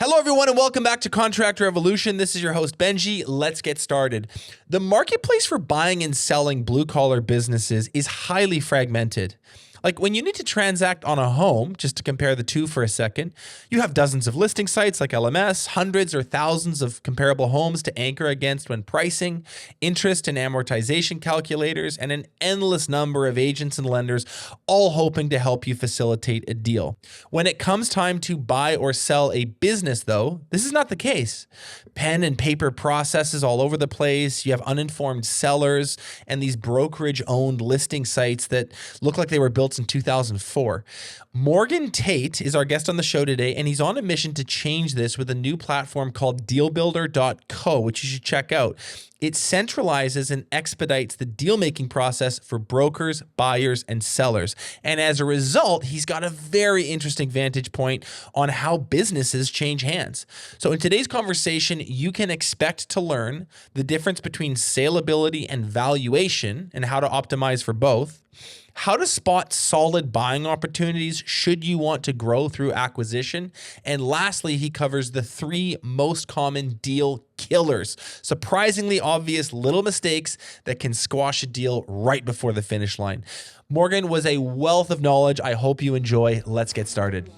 Hello, everyone, and welcome back to Contract Revolution. This is your host, Benji. Let's get started. The marketplace for buying and selling blue-collar businesses is highly fragmented. Like when you need to transact on a home, just to compare the two for a second, you have dozens of listing sites like LMS, hundreds or thousands of comparable homes to anchor against when pricing, interest and amortization calculators, and an endless number of agents and lenders all hoping to help you facilitate a deal. When it comes time to buy or sell a business, though, this is not the case. Pen and paper processes all over the place. You have uninformed sellers and these brokerage-owned listing sites that look like they were built in 2004. Morgan Tate is our guest on the show today, and he's on a mission to change this with a new platform called DealBuilder.co, which you should check out. It centralizes and expedites the deal-making process for brokers, buyers, and sellers. And as a result, he's got a very interesting vantage point on how businesses change hands. So in today's conversation, you can expect to learn the difference between saleability and valuation and how to optimize for both, how to spot solid buying opportunities should you want to grow through acquisition. And lastly, he covers the 3 most common deal killers, surprisingly obvious little mistakes that can squash a deal right before the finish line. Morgan was a wealth of knowledge. I hope you enjoy. Let's get started.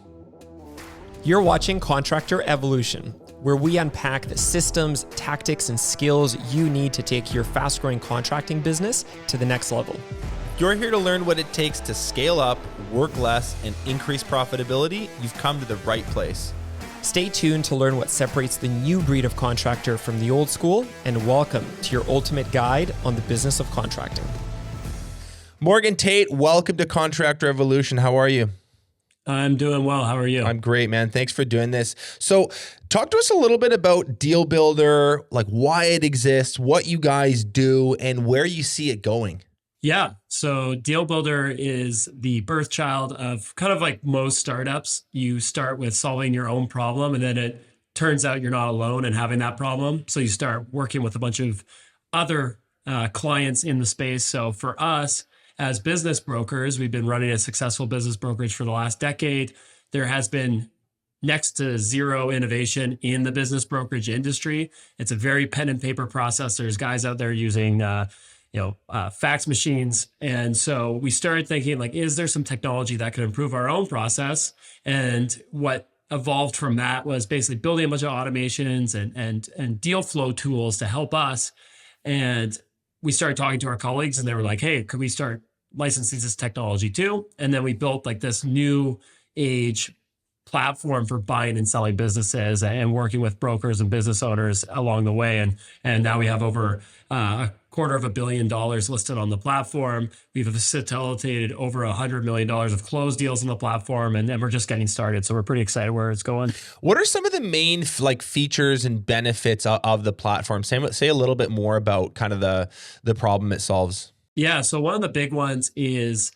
You're watching Contractor Evolution, where we unpack the systems, tactics, and skills you need to take your fast-growing contracting business to the next level. You're here to learn what it takes to scale up, work less, and increase profitability. You've come to the right place. Stay tuned to learn what separates the new breed of contractor from the old school, and welcome to your ultimate guide on the business of contracting. Morgan Tate, welcome to Contract Revolution. How are you? I'm doing well. How are you? I'm great, man. Thanks for doing this. So talk to us a little bit about DealBuilder, like why it exists, what you guys do, and where you see it going. Yeah. So DealBuilder is the birth child of kind of like most startups. You start with solving your own problem, and then it turns out you're not alone in having that problem. So you start working with a bunch of other clients in the space. So for us as business brokers, we've been running a successful business brokerage for the last decade. There has been next to zero innovation in the business brokerage industry. It's a very pen and paper process. There's guys out there using fax machines. And so we started thinking, like, is there some technology that could improve our own process? And what evolved from that was basically building a bunch of automations and deal flow tools to help us. And we started talking to our colleagues, and they were like, hey, could we start licensing this technology too? And then we built like this new age platform for buying and selling businesses and working with brokers and business owners along the way. And now we have over $250 million listed on the platform. We've facilitated over $100 million of closed deals on the platform, and we're just getting started. So we're pretty excited where it's going. What are some of the main features and benefits of the platform? Say a little bit more about kind of the problem it solves. Yeah. So one of the big ones is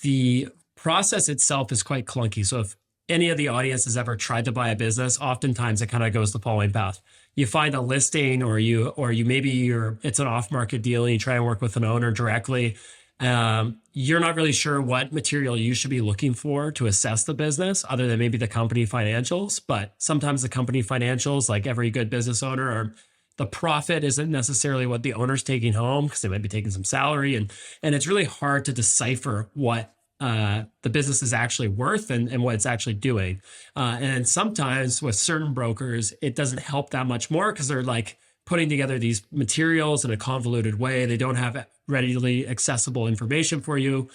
the process itself is quite clunky. So if any of the audience has ever tried to buy a business, oftentimes it kind of goes the following path. You find a listing, or it's an off-market deal, and you try and work with an owner directly. You're not really sure what material you should be looking for to assess the business, other than maybe the company financials. But sometimes the company financials, like every good business owner, the profit isn't necessarily what the owner's taking home, because they might be taking some salary, and it's really hard to decipher what the business is actually worth and what it's actually doing. And sometimes with certain brokers, it doesn't help that much more, because they're like putting together these materials in a convoluted way. They don't have readily accessible information for you.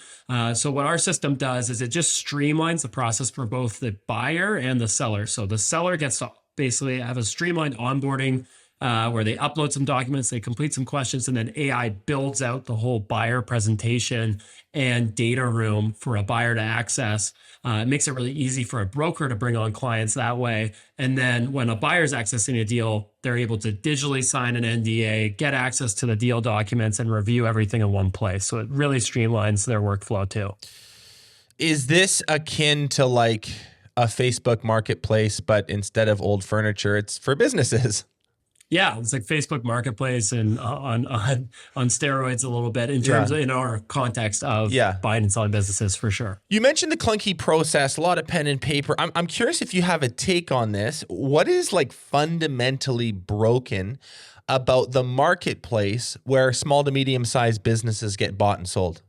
So what our system does is it just streamlines the process for both the buyer and the seller. So the seller gets to basically have a streamlined onboarding where they upload some documents, they complete some questions, and then AI builds out the whole buyer presentation and data room for a buyer to access. It makes it really easy for a broker to bring on clients that way. And then when a buyer's accessing a deal, they're able to digitally sign an NDA, get access to the deal documents, and review everything in one place. So it really streamlines their workflow too. Is this akin to like a Facebook marketplace, but instead of old furniture, it's for businesses? Yeah, it's like Facebook Marketplace and on steroids a little bit in terms of in our context of buying and selling businesses for sure. You mentioned the clunky process, a lot of pen and paper. I'm curious if you have a take on this. What is like fundamentally broken about the marketplace where small to medium sized businesses get bought and sold?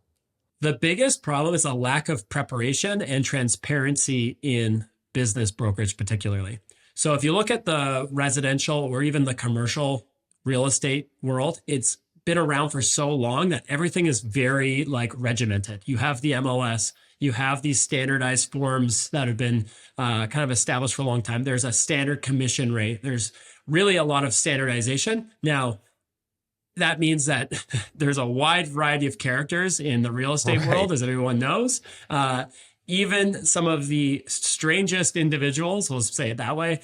The biggest problem is a lack of preparation and transparency in business brokerage, particularly. So if you look at the residential or even the commercial real estate world, it's been around for so long that everything is very like regimented. You have the MLS, you have these standardized forms that have been kind of established for a long time. There's a standard commission rate. There's really a lot of standardization. Now, that means that there's a wide variety of characters in the real estate world, as everyone knows. Even some of the strangest individuals, we'll say it that way,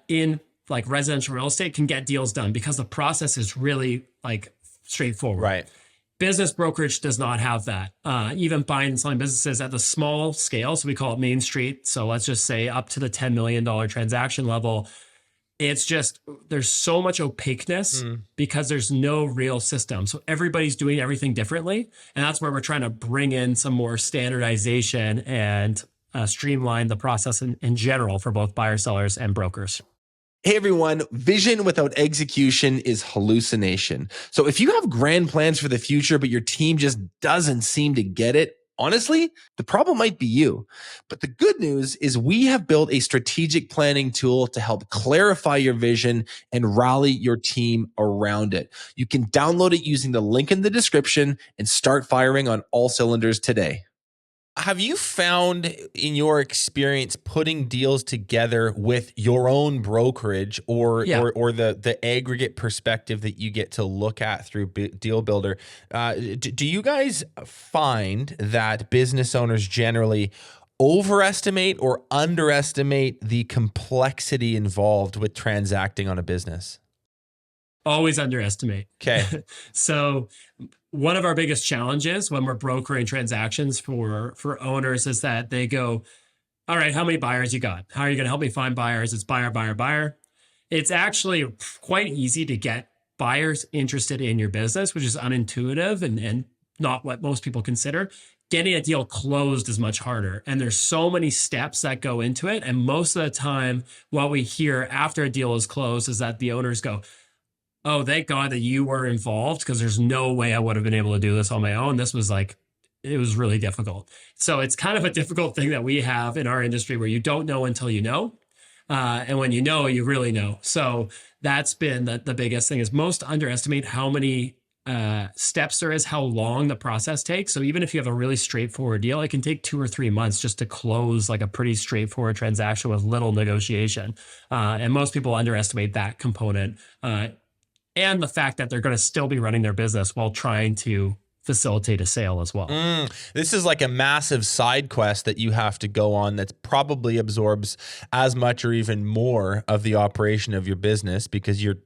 in like residential real estate can get deals done because the process is really like straightforward. Right. Business brokerage does not have that. Even buying and selling businesses at the small scale, so we call it Main Street. So let's just say up to the $10 million transaction level. It's just, there's so much opaqueness because there's no real system. So everybody's doing everything differently. And that's where we're trying to bring in some more standardization and streamline the process in general for both buyers, sellers, and brokers. Hey everyone, vision without execution is hallucination. So if you have grand plans for the future, but your team just doesn't seem to get it, honestly, the problem might be you. But the good news is we have built a strategic planning tool to help clarify your vision and rally your team around it. You can download it using the link in the description and start firing on all cylinders today. Have you found in your experience putting deals together with your own brokerage or the aggregate perspective that you get to look at through DealBuilder? Do you guys find that business owners generally overestimate or underestimate the complexity involved with transacting on a business? Always underestimate. Okay. So one of our biggest challenges when we're brokering transactions for owners is that they go, all right, how many buyers you got? How are you going to help me find buyers? It's buyer, buyer, buyer. It's actually quite easy to get buyers interested in your business, which is unintuitive and not what most people consider. Getting a deal closed is much harder. And there's so many steps that go into it. And most of the time, what we hear after a deal is closed is that the owners go, oh, thank God that you were involved because there's no way I would have been able to do this on my own. This was like, it was really difficult. So it's kind of a difficult thing that we have in our industry where you don't know until you know. And when you know, you really know. So that's been the biggest thing is most underestimate how many steps there is, how long the process takes. So even if you have a really straightforward deal, it can take 2 or 3 months just to close like a pretty straightforward transaction with little negotiation. And most people underestimate that component. And the fact that they're going to still be running their business while trying to facilitate a sale as well. This is like a massive side quest that you have to go on that probably absorbs as much or even more of the operation of your business because you're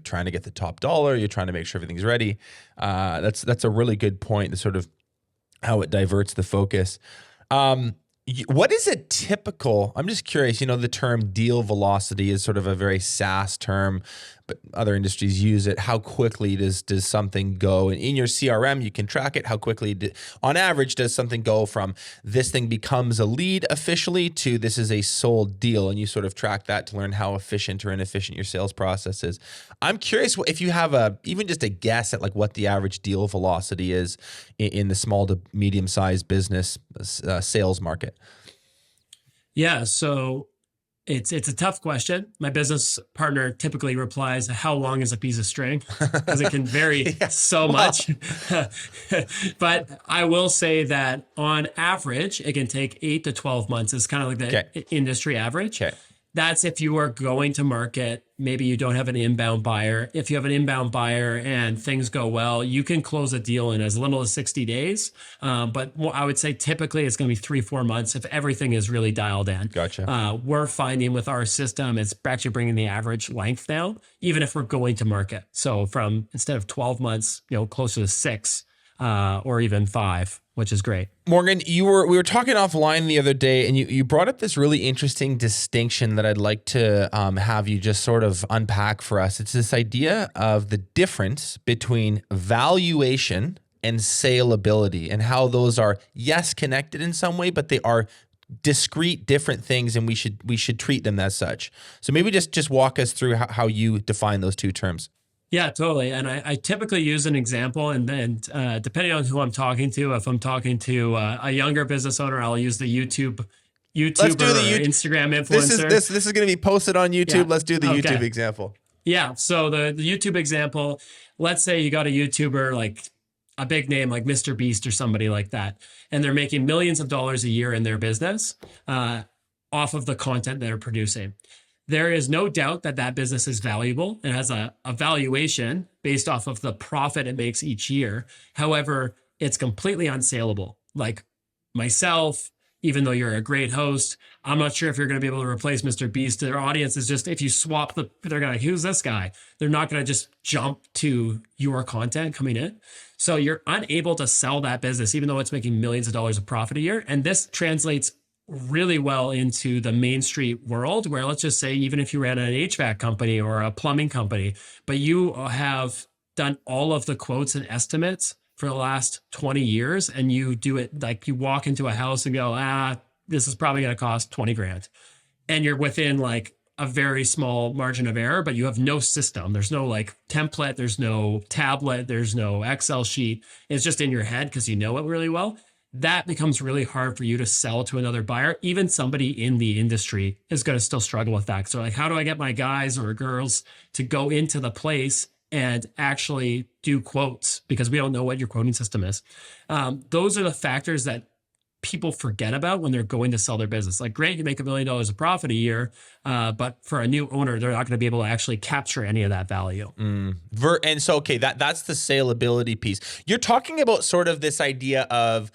trying to get the top dollar. You're trying to make sure everything's ready. That's a really good point. The sort of how it diverts the focus. What is a typical, I'm just curious, the term deal velocity is sort of a very SaaS term, but other industries use it. How quickly does something go? And in your CRM, you can track it. How quickly, on average, does something go from this thing becomes a lead officially to this is a sold deal? And you sort of track that to learn how efficient or inefficient your sales process is. I'm curious if you have even just a guess at like what the average deal velocity is in the small to medium-sized business sales market. Yeah, so it's a tough question. My business partner typically replies, how long is a piece of string? Because it can vary so much. But I will say that on average, it can take 8 to 12 months. It's kind of like the industry average. Okay. That's if you are going to market, maybe you don't have an inbound buyer. If you have an inbound buyer and things go well, you can close a deal in as little as 60 days. But I would say typically it's going to be 3-4 months if everything is really dialed in. Gotcha. We're finding with our system, it's actually bringing the average length down, even if we're going to market. So from instead of 12 months, closer to 6 or even 5 which is great. Morgan, we were talking offline the other day, and you brought up this really interesting distinction that I'd like to have you just sort of unpack for us. It's this idea of the difference between valuation and saleability, and how those are, yes, connected in some way, but they are discrete, different things, and we should treat them as such. So maybe just walk us through how you define those two terms. Yeah, totally. And I typically use an example, and then depending on who I'm talking to, if I'm talking to a younger business owner, I'll use the YouTuber or Instagram influencer. This is going to be posted on YouTube. Yeah. Let's do the YouTube example. Yeah. So the YouTube example, let's say you got a YouTuber, like a big name like Mr. Beast or somebody like that, and they're making millions of dollars a year in their business off of the content they're producing. There is no doubt that that business is valuable. It has a valuation based off of the profit it makes each year. However, it's completely unsaleable. Like myself, even though you're a great host, I'm not sure if you're going to be able to replace Mr. Beast. Their audience is just, if you swap they're going to, who's this guy? They're not going to just jump to your content coming in. So you're unable to sell that business, even though it's making millions of dollars of profit a year. And this translates really well into the Main Street world, where let's just say, even if you ran an HVAC company or a plumbing company, but you have done all of the quotes and estimates for the last 20 years, and you do it like you walk into a house and go, this is probably going to cost 20 grand. And you're within like a very small margin of error, but you have no system. There's no like template. There's no tablet. There's no Excel sheet. It's just in your head because you know it really well. That becomes really hard for you to sell to another buyer. Even somebody in the industry is going to still struggle with that. So like, how do I get my guys or girls to go into the place and actually do quotes? Because we don't know what your quoting system is. Those are the factors that people forget about when they're going to sell their business. Like, great, you make $1 million of profit a year, but for a new owner, they're not going to be able to actually capture any of that value. And so, okay, that's the saleability piece. You're talking about sort of this idea of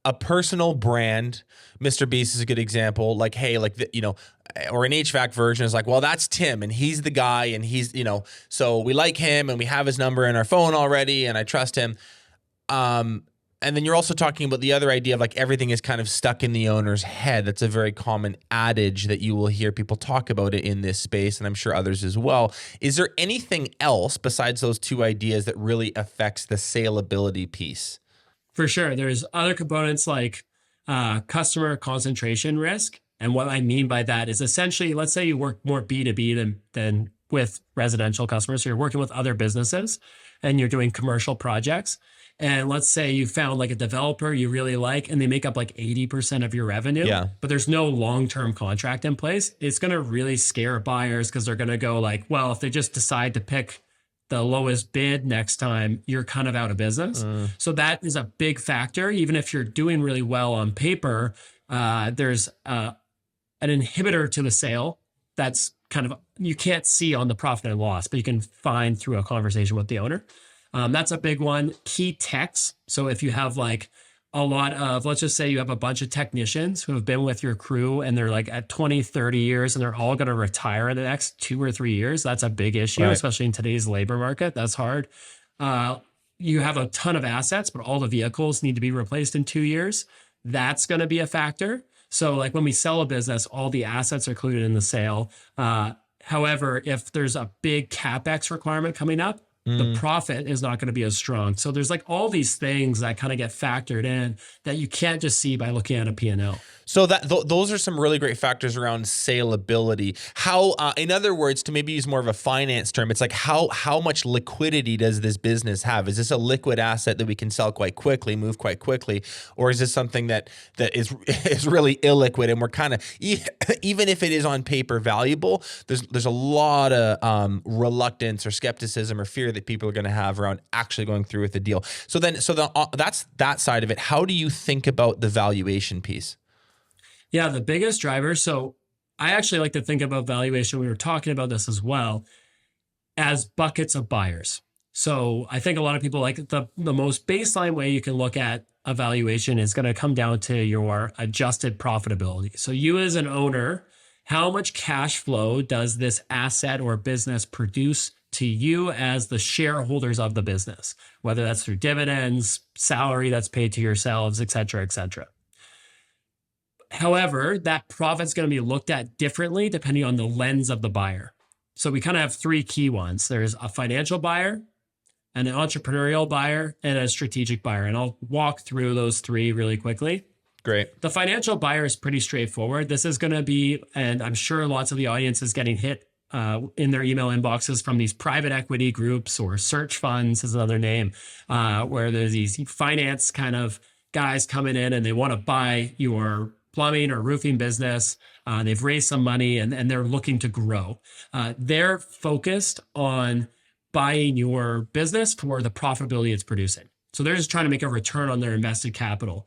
a personal brand. Mr. Beast is a good example. Like, hey, like, or an HVAC version is like, well, that's Tim and he's the guy and he's, so we like him and we have his number in our phone already and I trust him. And then you're also talking about the other idea of like everything is kind of stuck in the owner's head. That's a very common adage that you will hear people talk about it in this space, and I'm sure others as well. Is there anything else besides those two ideas that really affects the saleability piece? For sure. There's other components like customer concentration risk. And what I mean by that is essentially, let's say you work more B2B than with residential customers. So you're working with other businesses and you're doing commercial projects. And let's say you found like a developer you really like and they make up like 80% of your revenue, but there's no long-term contract in place. It's going to really scare buyers because they're going to go like, well, if they just decide to pick the lowest bid next time, you're kind of out of business. So that is a big factor. Even if you're doing really well on paper, there's an inhibitor to the sale that's kind of, you can't see on the profit and loss, but you can find through a conversation with the owner. That's a big one. Key techs. So if you have like a lot of, let's just say you have a bunch of technicians who have been with your crew and they're like at 20, 30 years and they're all going to retire in the next 2 or 3 years. That's a big issue, especially in today's labor market. That's hard. You have a ton of assets, but all the vehicles need to be replaced in 2 years. That's going to be a factor. So like when we sell a business, all the assets are included in the sale. However, if there's a big CapEx requirement coming up, the profit is not going to be as strong. So there's like all these things that kind of get factored in that you can't just see by looking at a P&L. So that those are some really great factors around saleability. How, in other words, to maybe use more of a finance term, it's like how much liquidity does this business have? Is this a liquid asset that we can sell quite quickly, move quite quickly, or is this something that is really illiquid and we're kind of, even if it is on paper valuable, there's a lot of reluctance or skepticism or fear that people are going to have around actually going through with the deal. So that's that side of it. How do you think about the valuation piece? Yeah, the biggest driver. So I actually like to think about valuation. We were talking about this as well as buckets of buyers. So I think a lot of people like the most baseline way you can look at a valuation is going to come down to your adjusted profitability. So you as an owner, how much cash flow does this asset or business produce to you as the shareholders of the business, whether that's through dividends, salary that's paid to yourselves, et cetera, et cetera. However, that profit's going to be looked at differently depending on the lens of the buyer. So we kind of have three key ones. There's a financial buyer, an entrepreneurial buyer, and a strategic buyer. And I'll walk through those three really quickly. Great. The financial buyer is pretty straightforward. This is going to be, and I'm sure lots of the audience is getting hit in their email inboxes from these private equity groups, or search funds is another name, where there's these finance kind of guys coming in and they want to buy your plumbing or roofing business. They've raised some money and they're looking to grow. They're focused on buying your business for the profitability it's producing. So they're just trying to make a return on their invested capital.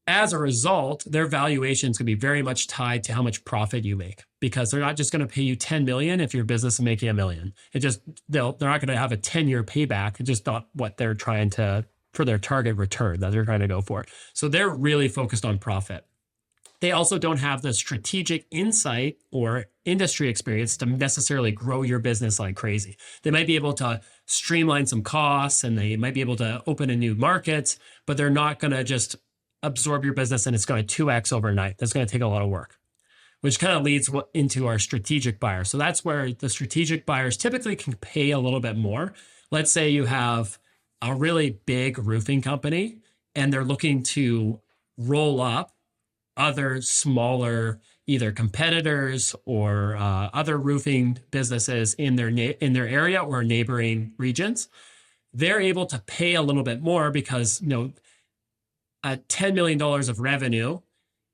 As a result, their valuation is going to be very much tied to how much profit you make, because they're not just going to pay you 10 million if your business is making $1 million. They're not going to have a 10-year payback. It's just not what they're trying to, for their target return that they're trying to go for. So they're really focused on profit. They also don't have the strategic insight or industry experience to necessarily grow your business like crazy. They might be able to streamline some costs and they might be able to open a new market, but they're not going to just absorb your business and it's going to 2x overnight. That's going to take a lot of work, which kind of leads into our strategic buyer. So that's where the strategic buyers typically can pay a little bit more. Let's say you have a really big roofing company and they're looking to roll up other smaller either competitors or other roofing businesses in their area or neighboring regions. They're able to pay a little bit more because $10 million of revenue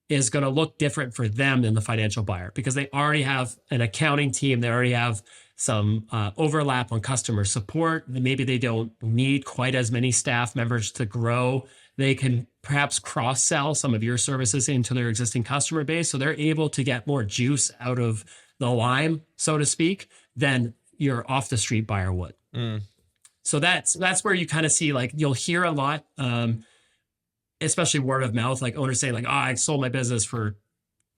is going to look different for them than the financial buyer, because they already have an accounting team. They already have some overlap on customer support. Maybe they don't need quite as many staff members to grow. They can perhaps cross-sell some of your services into their existing customer base. So they're able to get more juice out of the lime, so to speak, than your off-the-street buyer would. So that's where you kind of see, like, you'll hear a lot, especially word of mouth, like owners saying like, I sold my business for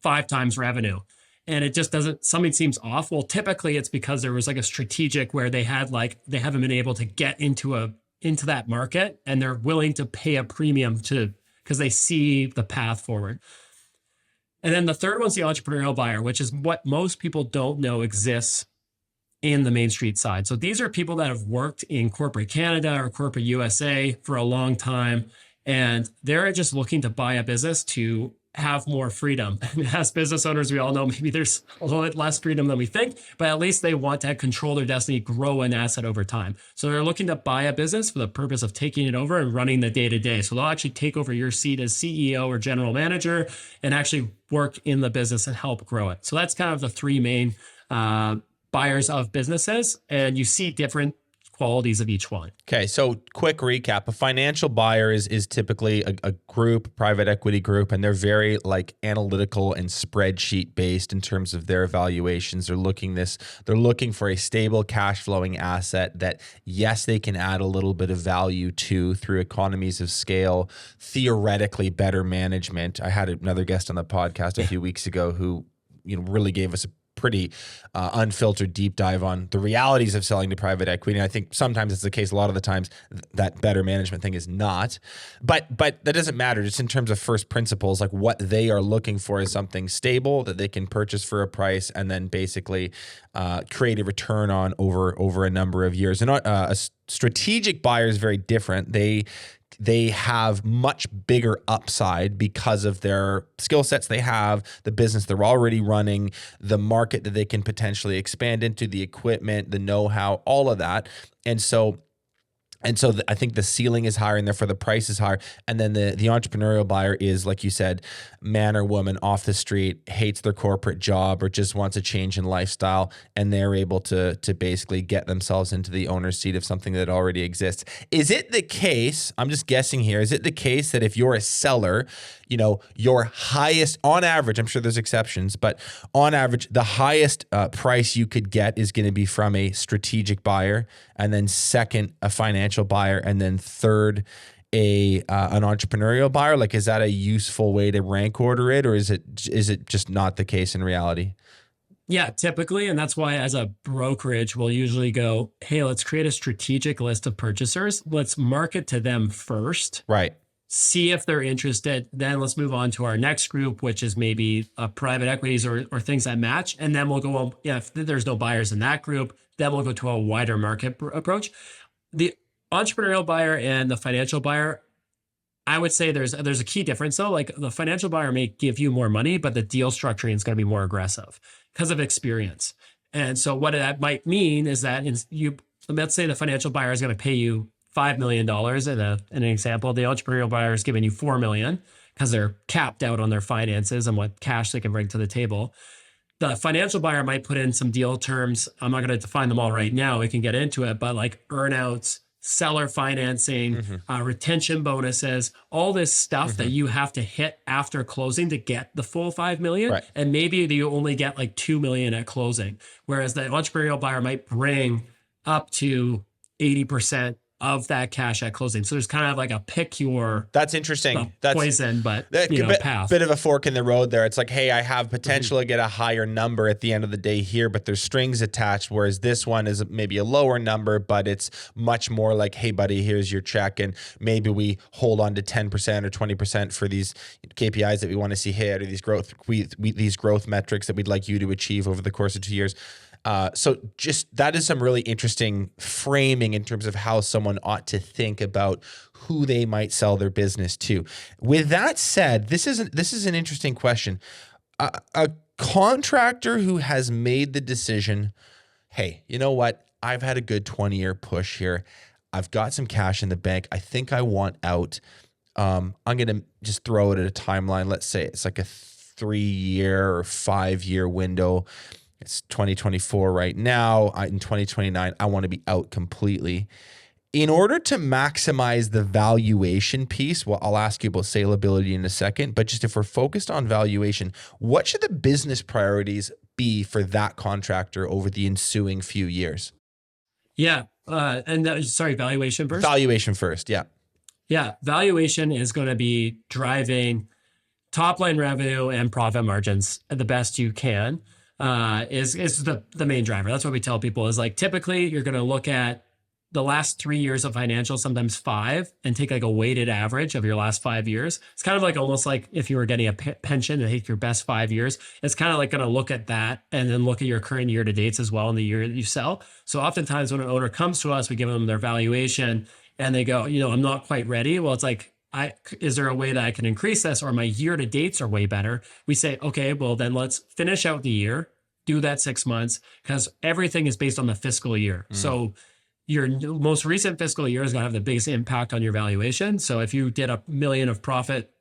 5 times revenue. And it just doesn't, something seems off. Well, typically it's because there was like a strategic where they haven't been able to get into that market, and they're willing to pay a premium because they see the path forward. And then the third one's the entrepreneurial buyer, which is what most people don't know exists in the Main Street side. So these are people that have worked in corporate Canada or corporate USA for a long time, and they're just looking to buy a business to have more freedom. As business owners, we all know maybe there's a little bit less freedom than we think, but at least they want to control their destiny, grow an asset over time. So they're looking to buy a business for the purpose of taking it over and running the day-to-day. So they'll actually take over your seat as CEO or general manager and actually work in the business and help grow it. So that's kind of the three main buyers of businesses, and you see different qualities of each one. Okay, so quick recap. A financial buyer is typically a group, private equity group, and they're very like analytical and spreadsheet based in terms of their evaluations. They're looking for a stable cash flowing asset that, yes, they can add a little bit of value to through economies of scale, theoretically better management. I had another guest on the podcast a few weeks ago who really gave us a pretty unfiltered deep dive on the realities of selling to private equity. And I think sometimes it's the case. A lot of the times that better management thing is not, but that doesn't matter. Just in terms of first principles, like what they are looking for is something stable that they can purchase for a price and then basically create a return on over a number of years. And a strategic buyer is very different. They have much bigger upside because of their skill sets they have, the business they're already running, the market that they can potentially expand into, the equipment, the know-how, all of that. And so I think the ceiling is higher and therefore the price is higher. And then the entrepreneurial buyer is, like you said, man or woman off the street, hates their corporate job or just wants a change in lifestyle. And they're able to basically get themselves into the owner's seat of something that already exists. Is it the case, I'm just guessing here, is it the case that if you're a seller, your highest, on average, I'm sure there's exceptions, but on average, the highest price you could get is going to be from a strategic buyer, and then second, a financial buyer, and then third, an entrepreneurial buyer? Like, is that a useful way to rank order it, or is it just not the case in reality? Yeah, typically. And that's why, as a brokerage, we'll usually go, hey, let's create a strategic list of purchasers. Let's market to them first, Right. see if they're interested. Then let's move on to our next group, which is maybe private equities or things that match. And then we'll go, well, yeah, if there's no buyers in that group, then we'll go to a wider market approach. The entrepreneurial buyer and the financial buyer, I would say there's a key difference though. Like the financial buyer may give you more money, but the deal structuring is going to be more aggressive because of experience. And so what that might mean is that let's say the financial buyer is going to pay you $5 million in an example. The entrepreneurial buyer is giving you $4 million because they're capped out on their finances and what cash they can bring to the table. The financial buyer might put in some deal terms. I'm not going to define them all right now. We can get into it, but like earnouts, seller financing, retention bonuses, all this stuff that you have to hit after closing to get the full 5 million. Right. And maybe you only get like 2 million at closing. Whereas the entrepreneurial buyer might bring up to 80% of that cash at closing. So there's kind of like a pick your That's interesting. That's poison, but path. Bit of a fork in the road there. It's like, hey, I have potential to get a higher number at the end of the day here, but there's strings attached. Whereas this one is maybe a lower number, but it's much more like, hey, buddy, here's your check, and maybe we hold on to 10% or 20% for these KPIs that we want to see hit, or these growth metrics that we'd like you to achieve over the course of 2 years. So just that is some really interesting framing in terms of how someone ought to think about who they might sell their business to. With that said, this is an interesting question. A contractor who has made the decision, hey, you know what? I've had a good 20-year push here. I've got some cash in the bank. I think I want out. I'm going to just throw it at a timeline. Let's say it's like a 3-year or 5-year window. It's 2024 right now. In 2029, I want to be out completely. In order to maximize the valuation piece, well, I'll ask you about saleability in a second, but just if we're focused on valuation, what should the business priorities be for that contractor over the ensuing few years? Yeah. Valuation first? Valuation first, yeah. Yeah. Valuation is going to be driving top line revenue and profit margins the best you can. Is the main driver. That's what we tell people is like, typically you're going to look at the last 3 years of financials, sometimes 5, and take like a weighted average of your last 5 years. It's kind of like almost like if you were getting a pension and take your best 5 years, it's kind of like going to look at that and then look at your current year to dates as well in the year that you sell. So oftentimes when an owner comes to us, we give them their valuation and they go, I'm not quite ready. Well, it's like, is there a way that I can increase this, or my year to dates are way better? We say, okay, well then let's finish out the year, do that 6 months, because everything is based on the fiscal year. So your most recent fiscal year is going to have the biggest impact on your valuation. So if you did $1 million of profit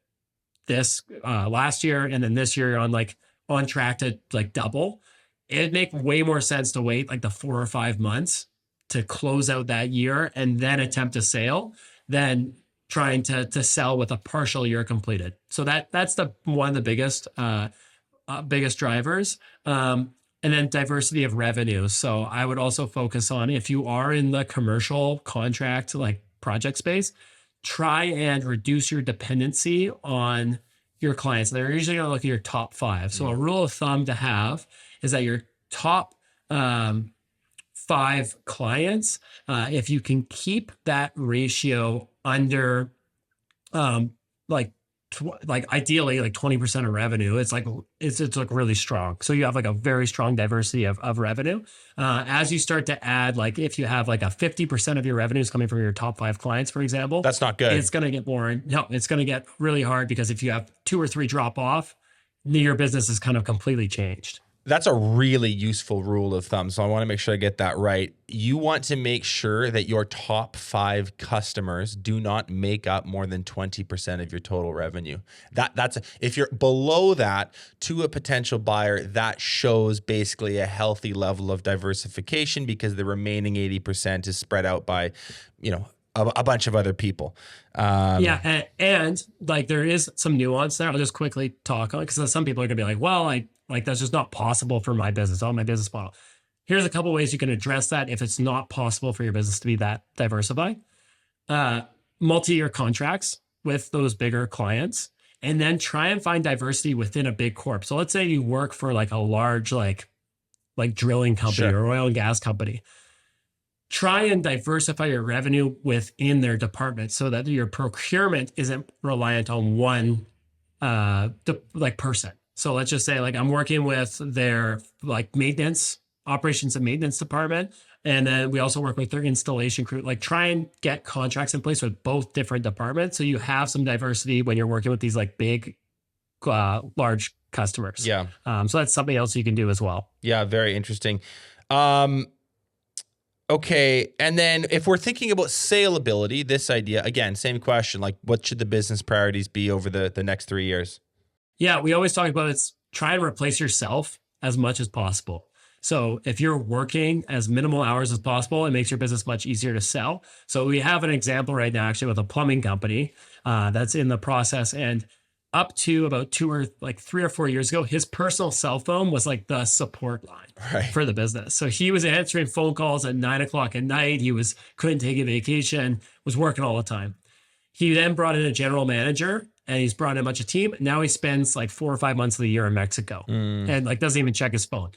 this last year, and then this year you're on track to like double, it'd make way more sense to wait like the 4 or 5 months to close out that year and then attempt a sale than trying to sell with a partial year completed. So that's one of the biggest drivers. And then diversity of revenue. So I would also focus on, if you are in the commercial contract, like project space, try and reduce your dependency on your clients. They're usually going to look at your top 5. So a rule of thumb to have is that your top 5 clients, if you can keep that ratio under ideally like 20% of revenue, it's like really strong. So you have like a very strong diversity of revenue. As you start to add, like if you have like a 50% of your revenue is coming from your top 5 clients, for example, that's not good. It's going to get it's going to get really hard, because if you have 2 or 3 drop off, your business is kind of completely changed. That's a really useful rule of thumb. So I want to make sure I get that right. You want to make sure that your top 5 customers do not make up more than 20% of your total revenue. If you're below that to a potential buyer, that shows basically a healthy level of diversification, because the remaining 80% is spread out by, a bunch of other people. And like there is some nuance there. I'll just quickly talk on it, because some people are going to be like, well, that's just not possible for my business, my business model. Here's a couple ways you can address that if it's not possible for your business to be that diversified. Multi-year contracts with those bigger clients, and then try and find diversity within a big corp. So let's say you work for like a large like drilling company or oil and gas company. Try and diversify your revenue within their department so that your procurement isn't reliant on one person. So let's just say like I'm working with their like maintenance, operations and maintenance department. And then we also work with their installation crew. Like try and get contracts in place with both different departments so you have some diversity when you're working with these like big, large customers. Yeah. So that's something else you can do as well. Yeah, very interesting. Okay. And then if we're thinking about saleability, this idea, again, same question, like what should the business priorities be over the next 3 years? Yeah, we always talk about it's try and replace yourself as much as possible. So if you're working as minimal hours as possible, it makes your business much easier to sell. So we have an example right now actually with a plumbing company that's in the process, and up to about 3 or 4 years ago, his personal cell phone was like the support line for the business. So he was answering phone calls at 9 o'clock at night. He couldn't take a vacation, was working all the time. He then brought in a general manager and he's brought in a bunch of team. Now he spends like 4 or 5 months of the year in Mexico and like doesn't even check his phone.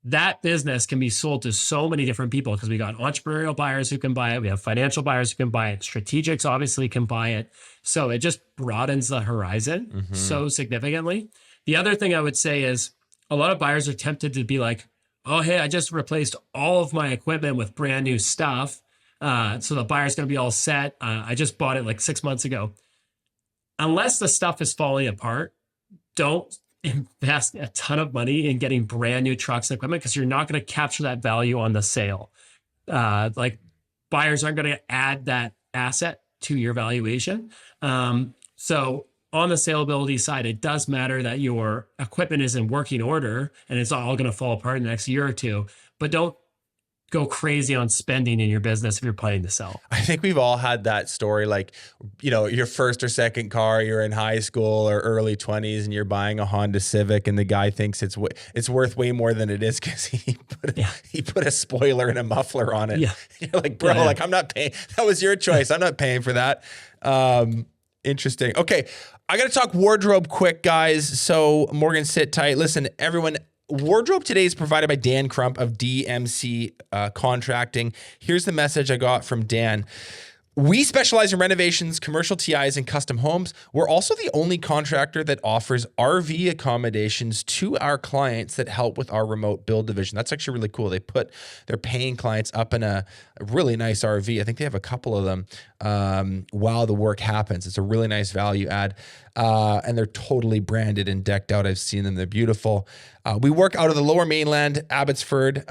That business can be sold to so many different people because we got entrepreneurial buyers who can buy it. We have financial buyers who can buy it. Strategics obviously can buy it. So it just broadens the horizon so significantly. The other thing I would say is a lot of buyers are tempted to be like, oh, hey, I just replaced all of my equipment with brand new stuff. So the buyer's going to be all set. I just bought it like 6 months ago. Unless the stuff is falling apart, don't invest a ton of money in getting brand new trucks and equipment because you're not going to capture that value on the sale. Like buyers aren't going to add that asset to your valuation. So on the saleability side, it does matter that your equipment is in working order and it's all going to fall apart in the next year or two, but don't go crazy on spending in your business if you're planning to sell. I think we've all had that story, like, you know, your first or second car, you're in high school or early 20s and you're buying a Honda Civic and the guy thinks it's worth way more than it is because he put a spoiler and a muffler on it. Yeah. You're like, bro, like I'm not paying. That was your choice. I'm not paying for that. Interesting. Okay. I got to talk wardrobe quick, guys. So Morgan, sit tight. Listen, everyone, wardrobe today is provided by Dan Crump of DMC Contracting. Here's the message I got from Dan. We specialize in renovations, commercial TIs, and custom homes. We're also the only contractor that offers RV accommodations to our clients that help with our remote build division. That's actually really cool. They're paying clients up in a really nice RV. I think they have a couple of them while the work happens. It's a really nice value add. And they're totally branded and decked out. I've seen them. They're beautiful. We work out of the Lower Mainland, Abbotsford.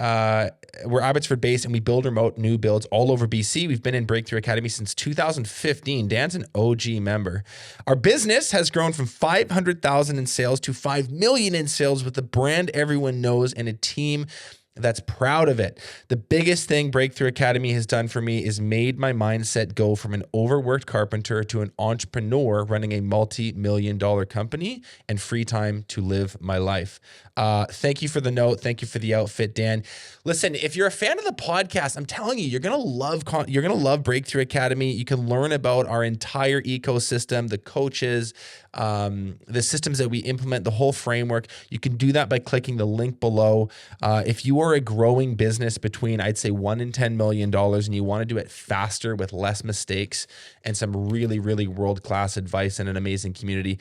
We're Abbotsford based and we build remote new builds all over BC. We've been in Breakthrough Academy since 2015. Dan's an OG member. Our business has grown from 500,000 in sales to 5 million in sales with a brand everyone knows and a team that's proud of it. The biggest thing Breakthrough Academy has done for me is made my mindset go from an overworked carpenter to an entrepreneur running a multi-million-dollar company and free time to live my life. Thank you for the note. Thank you for the outfit, Dan. Listen, if you're a fan of the podcast, I'm telling you, you're gonna love Breakthrough Academy. You can learn about our entire ecosystem, the coaches, the systems that we implement, the whole framework. You can do that by clicking the link below. If you are a growing business between, I'd say, $1 and $10 million, and you want to do it faster with less mistakes and some really, really world-class advice and an amazing community,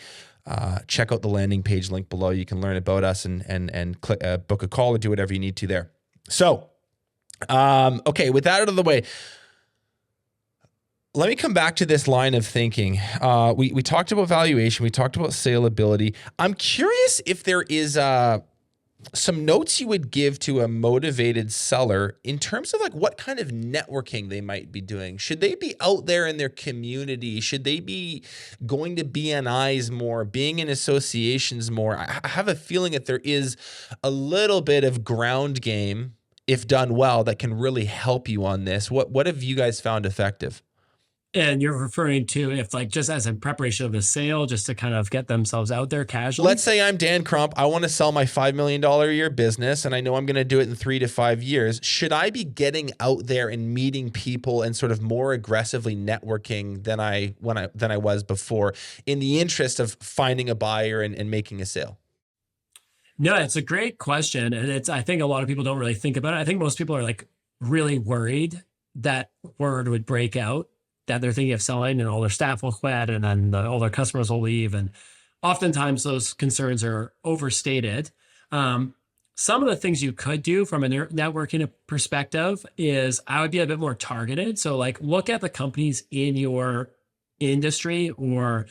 check out the landing page link below. You can learn about us and click, book a call or do whatever you need to there. So, okay, with that out of the way, let me come back to this line of thinking. We talked about valuation. We talked about saleability. I'm curious if there is some notes you would give to a motivated seller in terms of like what kind of networking they might be doing. Should they be out there in their community? Should they be going to BNIs more, being in associations more? I have a feeling that there is a little bit of ground game, if done well, that can really help you on this. What have you guys found effective? And you're referring to if like just as in preparation of the sale, just to kind of get themselves out there casually? Let's say I'm Dan Crump. I want to sell my $5 million a year business and I know I'm going to do it in 3 to 5 years. Should I be getting out there and meeting people and sort of more aggressively networking than I was before in the interest of finding a buyer and making a sale? No, it's a great question. And I think a lot of people don't really think about it. I think most people are like really worried that word would break out, that they're thinking of selling and all their staff will quit and then all their customers will leave. And oftentimes those concerns are overstated. Some of the things you could do from a networking perspective is I would be a bit more targeted. So like look at the companies in your industry or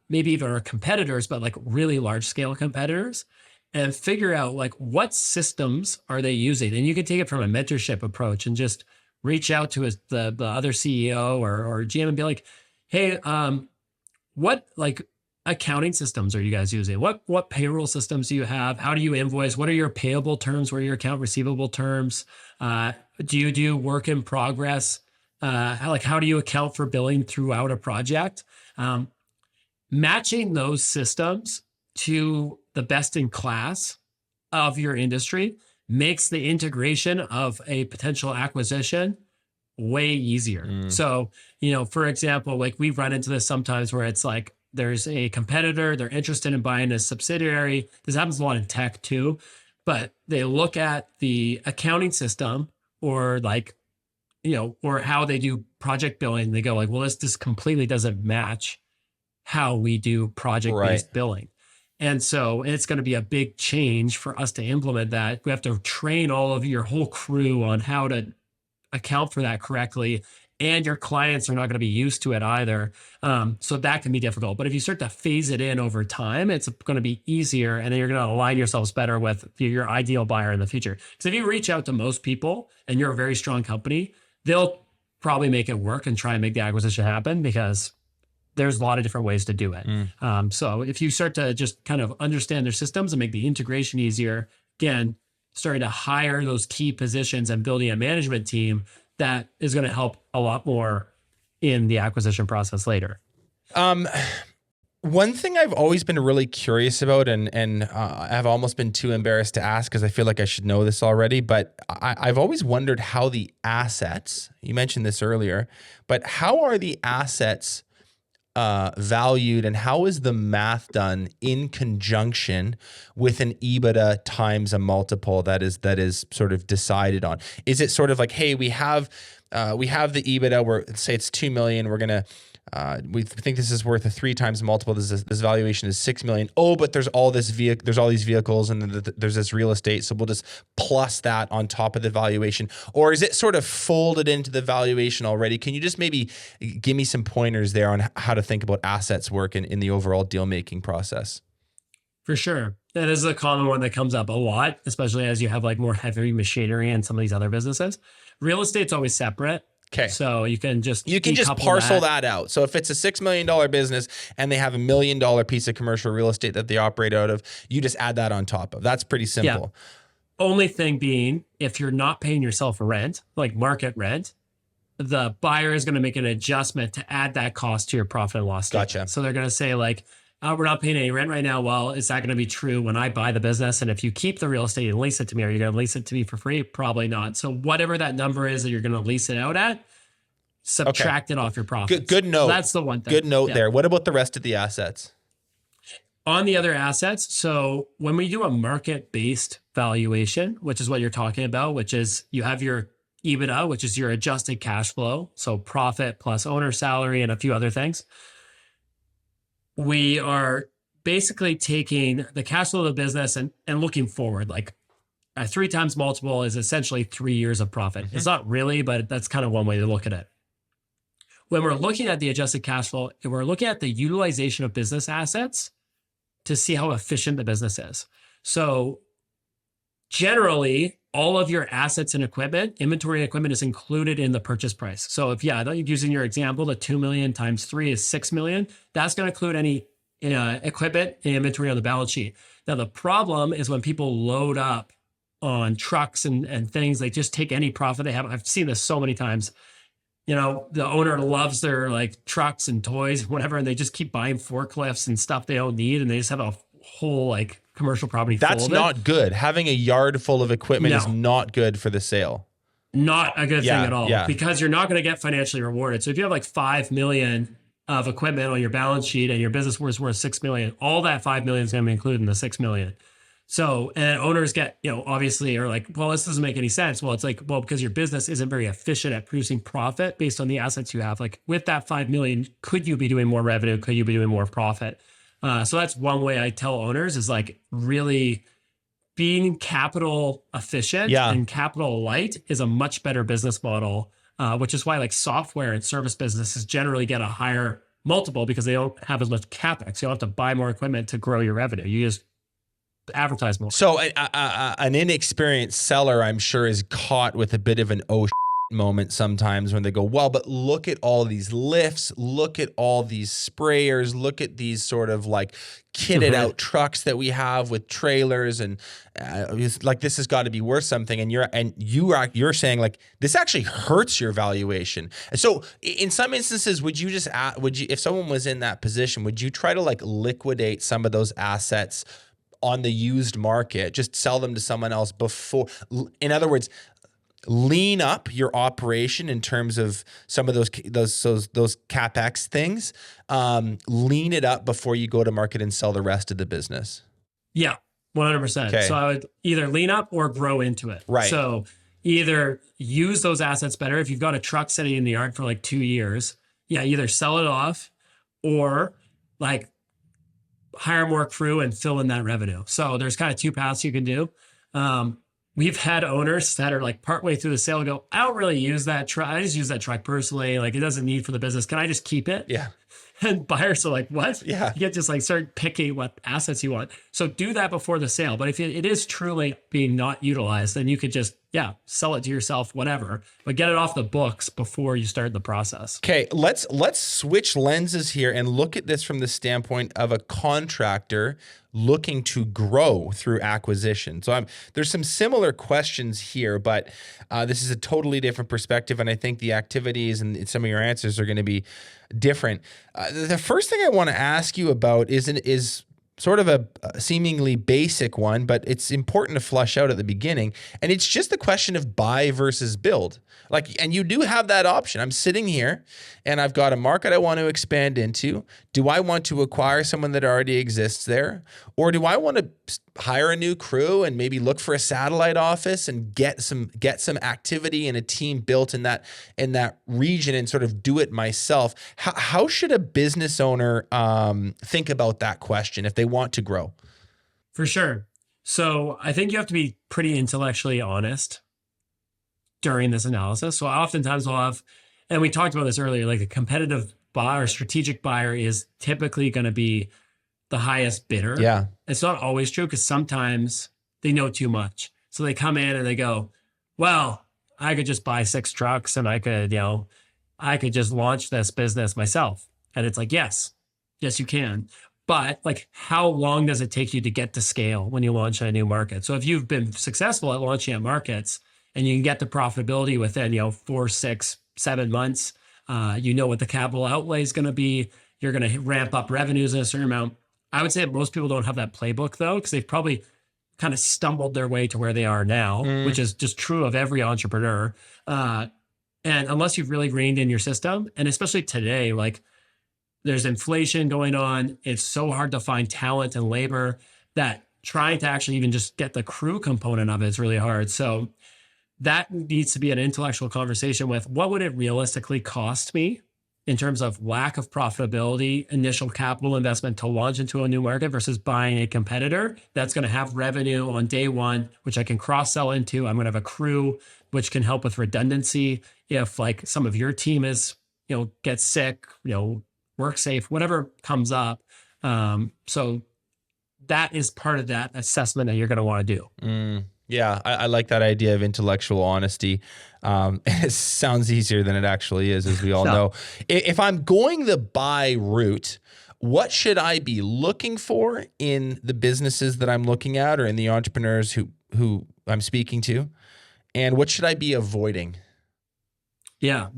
maybe even our competitors, but like really large scale competitors, and figure out like what systems are they using. And you can take it from a mentorship approach and just reach out to the other CEO or GM and be like, hey, what like accounting systems are you guys using? What payroll systems do you have? How do you invoice? What are your payable terms? What are your account receivable terms? Do you do work in progress? How do you account for billing throughout a project? Matching those systems to the best in class of your industry makes the integration of a potential acquisition way easier. So, for example, like we run into this sometimes where it's like, there's a competitor, they're interested in buying a subsidiary. This happens a lot in tech too, but they look at the accounting system or like, or how they do project billing. And they go like, well, this completely doesn't match how we do project-based billing. And so it's going to be a big change for us to implement that. We have to train all of your whole crew on how to account for that correctly. And your clients are not going to be used to it either. So that can be difficult. But if you start to phase it in over time, it's going to be easier. And then you're going to align yourselves better with your ideal buyer in the future. Because if you reach out to most people and you're a very strong company, they'll probably make it work and try and make the acquisition happen because there's a lot of different ways to do it. So if you start to just kind of understand their systems and make the integration easier, again, starting to hire those key positions and building a management team, that is going to help a lot more in the acquisition process later. One thing I've always been really curious about, and I've almost been too embarrassed to ask because I feel like I should know this already, but I've always wondered how the assets, you mentioned this earlier, but how are the assets valued and how is the math done in conjunction with an EBITDA times a multiple that is sort of decided on? Is it sort of like, hey, we have the EBITDA where say it's 2 million, we're gonna we think this is worth a 3 times multiple. This valuation is 6 million. Oh, but there's all these vehicles and there's this real estate. So we'll just plus that on top of the valuation. Or is it sort of folded into the valuation already? Can you just maybe give me some pointers there on how to think about assets work in the overall deal making process? For sure. That is a common one that comes up a lot, especially as you have like more heavy machinery and some of these other businesses. Real estate's always separate. Okay. So you can just parcel that out. So if it's a $6 million business and they have $1 million piece of commercial real estate that they operate out of, you just add that on top of. That's pretty simple. Yeah. Only thing being, if you're not paying yourself rent, like market rent, the buyer is going to make an adjustment to add that cost to your profit and loss statement. Gotcha. So they're going to say like, we're not paying any rent right now. Well, is that going to be true when I buy the business? And if you keep the real estate and lease it to me, are you going to lease it to me for free? Probably not. So whatever that number is that you're going to lease it out at, subtract it off your profits. Good note. So that's the one thing. Good note there. What about the rest of the assets? On the other assets, so when we do a market-based valuation, which is what you're talking about, which is you have your EBITDA, which is your adjusted cash flow, so profit plus owner salary and a few other things. We are basically taking the cash flow of the business and looking forward. Like a 3 times multiple is essentially 3 years of profit. It's not really, but that's kind of one way to look at it. When we're looking at the adjusted cash flow, we're looking at the utilization of business assets to see how efficient the business is. So generally, all of your assets and equipment, inventory and equipment is included in the purchase price. So if, using your example, the 2 million times 3 is 6 million, that's going to include any equipment and inventory on the balance sheet. Now, the problem is when people load up on trucks and things, they just take any profit they have. I've seen this so many times. The owner loves their like trucks and toys, whatever, and they just keep buying forklifts and stuff they don't need. And they just have a whole like commercial property. That's not good. Having a yard full of equipment is not good for the sale. Not a good thing at all, because you're not going to get financially rewarded. So if you have like 5 million of equipment on your balance sheet and your business was worth 6 million, all that 5 million is going to be included in the 6 million. So, and owners get, obviously are like, well, this doesn't make any sense. Well, it's like, well, because your business isn't very efficient at producing profit based on the assets you have. Like with that 5 million, could you be doing more revenue? Could you be doing more profit? So that's one way I tell owners is like really being capital efficient and capital light is a much better business model, which is why like software and service businesses generally get a higher multiple because they don't have as much CapEx. You don't have to buy more equipment to grow your revenue. You just advertise more. So an inexperienced seller, I'm sure, is caught with a bit of an moment sometimes when they go, well, but look at all these lifts, look at all these sprayers, look at these sort of like kitted out trucks that we have with trailers, and like this has got to be worth something. And you're saying like this actually hurts your valuation. And so in some instances, would you if someone was in that position, would you try to like liquidate some of those assets on the used market, just sell them to someone else before? In other words, lean up your operation in terms of some of those CapEx things. Lean it up before you go to market and sell the rest of the business. Yeah, 100%. Okay. So I would either lean up or grow into it. Right. So either use those assets better. If you've got a truck sitting in the yard for like 2 years, either sell it off or like hire more crew and fill in that revenue. So there's kind of two paths you can do. We've had owners that are like partway through the sale go, I don't really use that truck. I just use that truck personally. Like it doesn't need for the business. Can I just keep it? Yeah. And buyers are like, what? Yeah. You get just like start picking what assets you want. So do that before the sale. But if it is truly being not utilized, then you could just, sell it to yourself, whatever, but get it off the books before you start the process. Okay. Let's switch lenses here and look at this from the standpoint of a contractor looking to grow through acquisition. So there's some similar questions here, but this is a totally different perspective. And I think the activities and some of your answers are going to be different. The first thing I want to ask you about is sort of a seemingly basic one, but it's important to flush out at the beginning. And it's just the question of buy versus build. And you do have that option. I'm sitting here and I've got a market I want to expand into. Do I want to acquire someone that already exists there? Or do I want to hire a new crew and maybe look for a satellite office and get some activity and a team built in that region and sort of do it myself? How should a business owner think about that question if they want to grow? For sure. So I think you have to be pretty intellectually honest during this analysis. So oftentimes we'll have, and we talked about this earlier, like a competitive buyer or strategic buyer is typically going to be the highest bidder. Yeah. It's not always true because sometimes they know too much. So they come in and they go, well, I could just buy 6 trucks and I could just launch this business myself. And it's like, yes, you can. But like, how long does it take you to get to scale when you launch in a new market? So if you've been successful at launching at markets and you can get to profitability within, 4, 6, 7 months, what the capital outlay is going to be. You're going to ramp up revenues in a certain amount. I would say that most people don't have that playbook though, because they've probably kind of stumbled their way to where they are now, which is just true of every entrepreneur. And unless you've really reined in your system, and especially today, like there's inflation going on, it's so hard to find talent and labor that trying to actually even just get the crew component of it is really hard. So that needs to be an intellectual conversation with what would it realistically cost me in terms of lack of profitability, initial capital investment to launch into a new market versus buying a competitor that's going to have revenue on day one, which I can cross-sell into. I'm going to have a crew, which can help with redundancy. If like some of your team is, gets sick, work safe, whatever comes up. So that is part of that assessment that you're going to want to do. Yeah, I like that idea of intellectual honesty. It sounds easier than it actually is, as we all know. If I'm going the buy route, what should I be looking for in the businesses that I'm looking at or in the entrepreneurs who I'm speaking to? And what should I be avoiding? Yeah,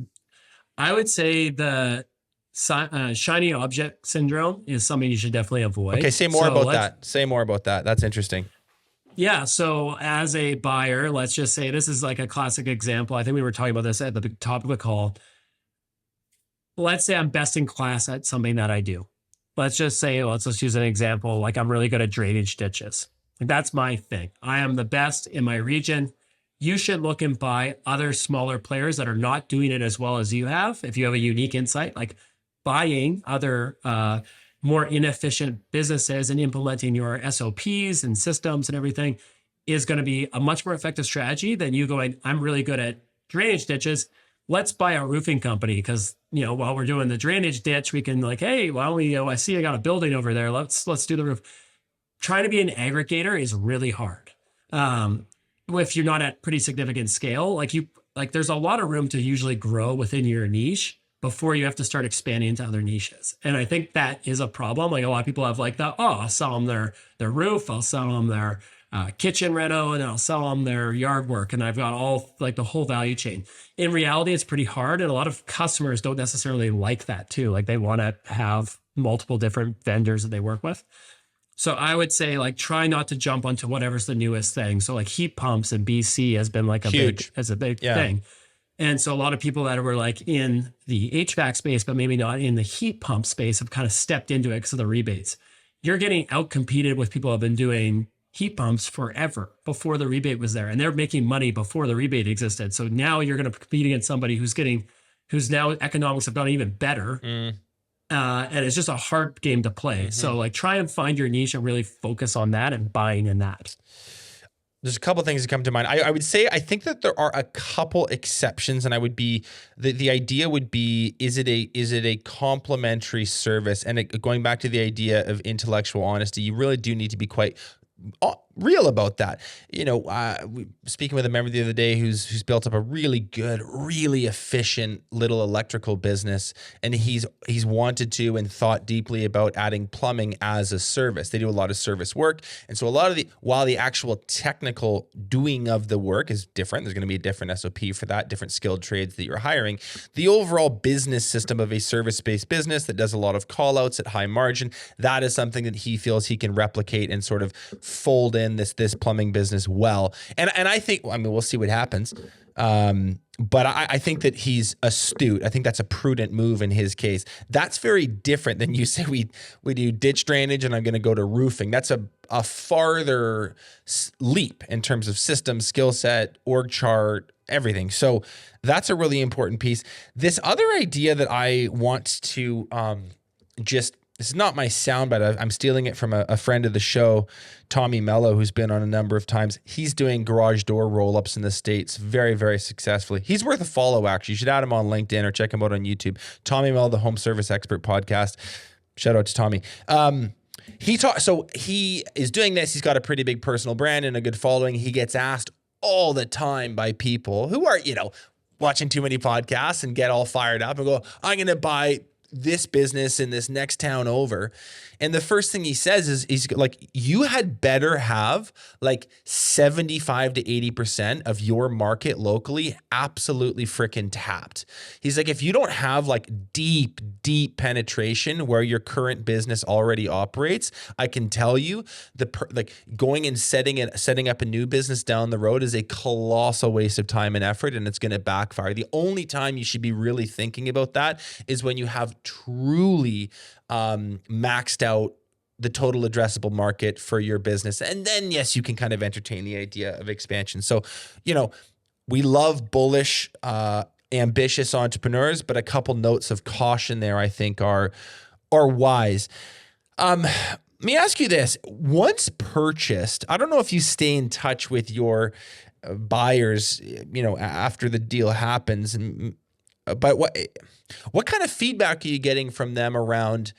I would say the shiny object syndrome is something you should definitely avoid. Okay, say more about that. Say more about that. That's interesting. Yeah. So as a buyer, let's just say this is like a classic example. I think we were talking about this at the top of the call. Let's say I'm best in class at something that I do. Let's just say, let's use an example. Like I'm really good at drainage ditches. That's my thing. I am the best in my region. You should look and buy other smaller players that are not doing it as well as you have. If you have a unique insight, like buying other more inefficient businesses and implementing your SOPs and systems and everything is going to be a much more effective strategy than you going, I'm really good at drainage ditches. Let's buy a roofing company because, while we're doing the drainage ditch, we can like, hey, why don't we, I see I got a building over there. Let's do the roof. Trying to be an aggregator is really hard. If you're not at pretty significant scale, there's a lot of room to usually grow within your niche before you have to start expanding into other niches. And I think that is a problem. Like a lot of people have I'll sell them their roof, I'll sell them their kitchen reno, and then I'll sell them their yard work. And I've got all the whole value chain. In reality, it's pretty hard. And a lot of customers don't necessarily like that too. Like they want to have multiple different vendors that they work with. So I would say try not to jump onto whatever's the newest thing. So heat pumps in BC has been Huge. a big thing. And so a lot of people that were in the HVAC space, but maybe not in the heat pump space have kind of stepped into it because of the rebates. You're getting outcompeted with people who have been doing heat pumps forever before the rebate was there. And they're making money before the rebate existed. So now you're going to compete against somebody who's now economics have gotten even better. And it's just a hard game to play. So try and find your niche and really focus on that and buying in that. There's a couple things that come to mind. I would say, I think that there are a couple exceptions, and I would be, the idea would be, is it a complementary service? And going back to the idea of intellectual honesty, you really do need to be quite real about that. Speaking with a member the other day who's built up a really good, really efficient little electrical business, and he's wanted to and thought deeply about adding plumbing as a service. They do a lot of service work, and so while the actual technical doing of the work is different, there's going to be a different SOP for that, different skilled trades that you're hiring. The overall business system of a service-based business that does a lot of call-outs at high margin, that is something that he feels he can replicate and sort of fold in this plumbing business well. And I think, we'll see what happens. But I think that he's astute. I think that's a prudent move in his case. That's very different than you say we do ditch drainage and I'm going to go to roofing. That's a farther leap in terms of system, skill set, org chart, everything. So that's a really important piece. This other idea that I want to this is not my soundbite. I'm stealing it from a friend of the show, Tommy Mello, who's been on a number of times. He's doing garage door roll-ups in the States very, very successfully. He's worth a follow, actually. You should add him on LinkedIn or check him out on YouTube. Tommy Mello, the Home Service Expert podcast. Shout out to Tommy. So he is doing this. He's got a pretty big personal brand and a good following. He gets asked all the time by people who are, watching too many podcasts and get all fired up and go, I'm going to buy this business in this next town over. And the first thing he says is, he's like, you had better have 75 to 80% of your market locally absolutely freaking tapped. He's like, if you don't have deep penetration where your current business already operates, I can tell you going and setting up a new business down the road is a colossal waste of time and effort, and it's going to backfire. The only time you should be really thinking about that is when you have truly maxed out the total addressable market for your business. And then, yes, you can kind of entertain the idea of expansion. So, we love bullish, ambitious entrepreneurs, but a couple notes of caution there, I think, are wise. Let me ask you this. Once purchased, I don't know if you stay in touch with your buyers, after the deal happens, but what kind of feedback are you getting from them around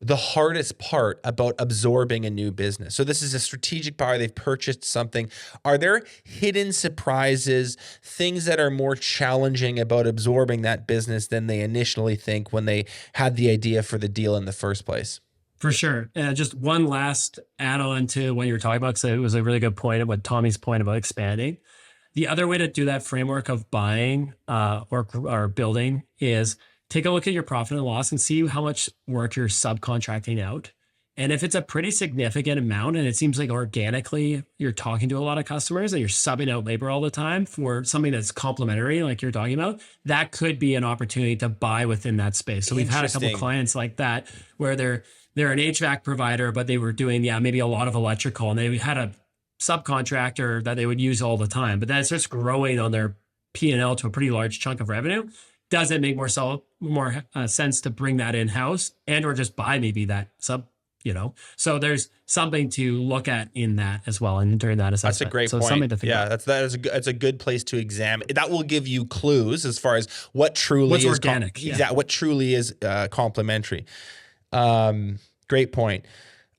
the hardest part about absorbing a new business? So this is a strategic buyer. They've purchased something. Are there hidden surprises, things that are more challenging about absorbing that business than they initially think when they had the idea for the deal in the first place? For sure. Just one last add-on to what you were talking about, because it was a really good point about Tommy's point about expanding. The other way to do that framework of buying or building is take a look at your profit and loss and see how much work you're subcontracting out. And if it's a pretty significant amount and it seems like organically you're talking to a lot of customers and you're subbing out labor all the time for something that's complementary, like you're talking about, that could be an opportunity to buy within that space. So we've had a couple of clients like that where they're an HVAC provider, but they were doing, maybe a lot of electrical, and they had a subcontractor that they would use all the time. But then it starts growing on their P&L to a pretty large chunk of revenue. Does it make more sense to bring that in-house and or just buy maybe that sub, So there's something to look at in that as well, and during that assessment. That's a great point. Something to think about. That's a good place to examine. That will give you clues as far as what truly What's is organic. what truly is complementary. Great point.